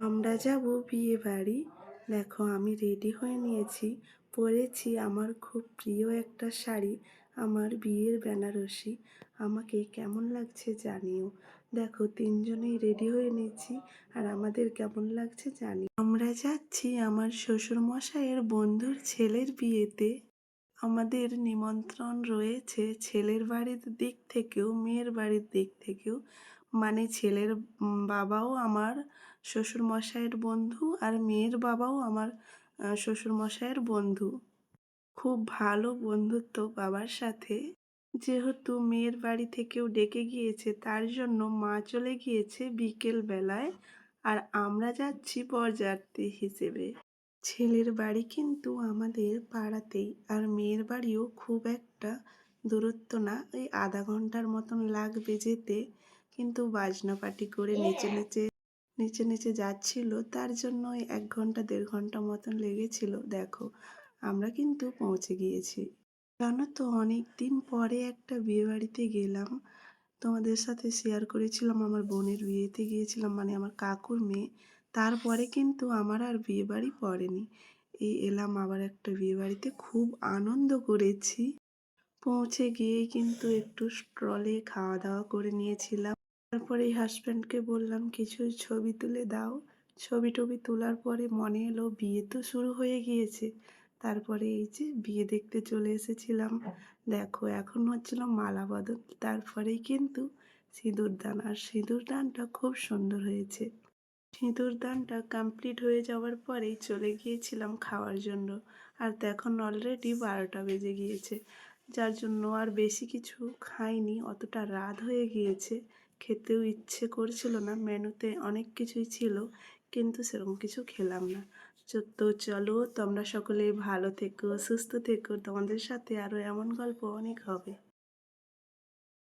আমরা যাব বিয়ে বাড়ি। দেখো আমি রেডি হয়ে নিয়েছি, পরেছি আমার খুব প্রিয় একটা শাড়ি, আমার বিয়ের বেনারসি। আমাকে কেমন লাগছে জানিও। দেখো তিনজনেই রেডি হয়ে নিয়েছি, আর আমাদের কেমন লাগছে জানি। আমরা যাচ্ছি আমার শ্বশুর মশাইয়ের বন্ধুর ছেলের বিয়েতে। আমাদের নিমন্ত্রণ রয়েছে ছেলের বাড়ির দিক থেকেও মেয়ের বাড়ির দিক থেকেও। মানে ছেলের বাবাও আমার শ্বশুরমশাইয়ের বন্ধু, আর মেয়ের বাবাও আমার শ্বশুরমশাইয়ের বন্ধু। খুব ভালো বন্ধুত্ব বাবার সাথে। যেহেতু মেয়ের বাড়ি থেকেও ডেকে গিয়েছে, তার জন্য মা চলে গিয়েছে বিকেল বেলায়, আর আমরা যাচ্ছি বরযাত্রী হিসেবে। ছেলের বাড়ি কিন্তু আমাদের পাড়াতেই, আর মেয়ের বাড়িও খুব একটা দূরত্ব না, ওই আধা ঘন্টার মতন লাগবে যেতে। কিন্তু বাজনা পার্টি করে নেচে নেচে নিচে নিচে যাচ্ছিল, তার জন্য ওই 1 ঘন্টা 1.5 ঘন্টা মতন লেগেছিল। দেখো আমরা কিন্তু পৌঁছে গিয়েছি। জানো তো, অনেক দিন পরে একটা বিয়ে বাড়িতে গেলাম। তোমাদের সাথে শেয়ার করেছিলাম আমার বোনের বিয়েতে গিয়েছিলাম, মানে আমার কাকুর মেয়ে। তারপরে কিন্তু আমার আর বিয়ে বাড়ি পড়েনি। এই এলাম আবার একটা বিয়ে বাড়িতে, খুব আনন্দ করেছি। পৌঁছে গিয়ে কিন্তু একটু স্টলে খাওয়া দাওয়া করে নিয়েছিলাম। তারপরে হাজব্যান্ডকে বললাম কিছু ছবি তুলে দাও। ছবি টবি তোলার পরে মনে এলো বিয়ে তো শুরু হয়ে গিয়েছে। তারপরে এই যে বিয়ে দেখতে চলে এসেছিলাম। দেখো এখন হচ্ছিল মালা বদল, তারপরেই কিন্তু সিঁদুরদান, আর সিঁদুরদানটা খুব সুন্দর হয়েছে। সিঁদুরদানটা কমপ্লিট হয়ে যাওয়ার পরেই চলে গিয়েছিলাম খাওয়ার জন্য। আর এখন অলরেডি 12টা বেজে গিয়েছে, যার জন্য আর বেশি কিছু খাইনি। অতটা রাত হয়ে গিয়েছে, খেতেও ইচ্ছে করছিল না। মেনুতে অনেক কিছুই ছিল, কিন্তু সেরকম কিছু খেলাম না। তো চলো, তোমরা সকলে ভালো থেকো, সুস্থ থেকো। তোমাদের সাথে আরও এমন গল্প অনেক হবে।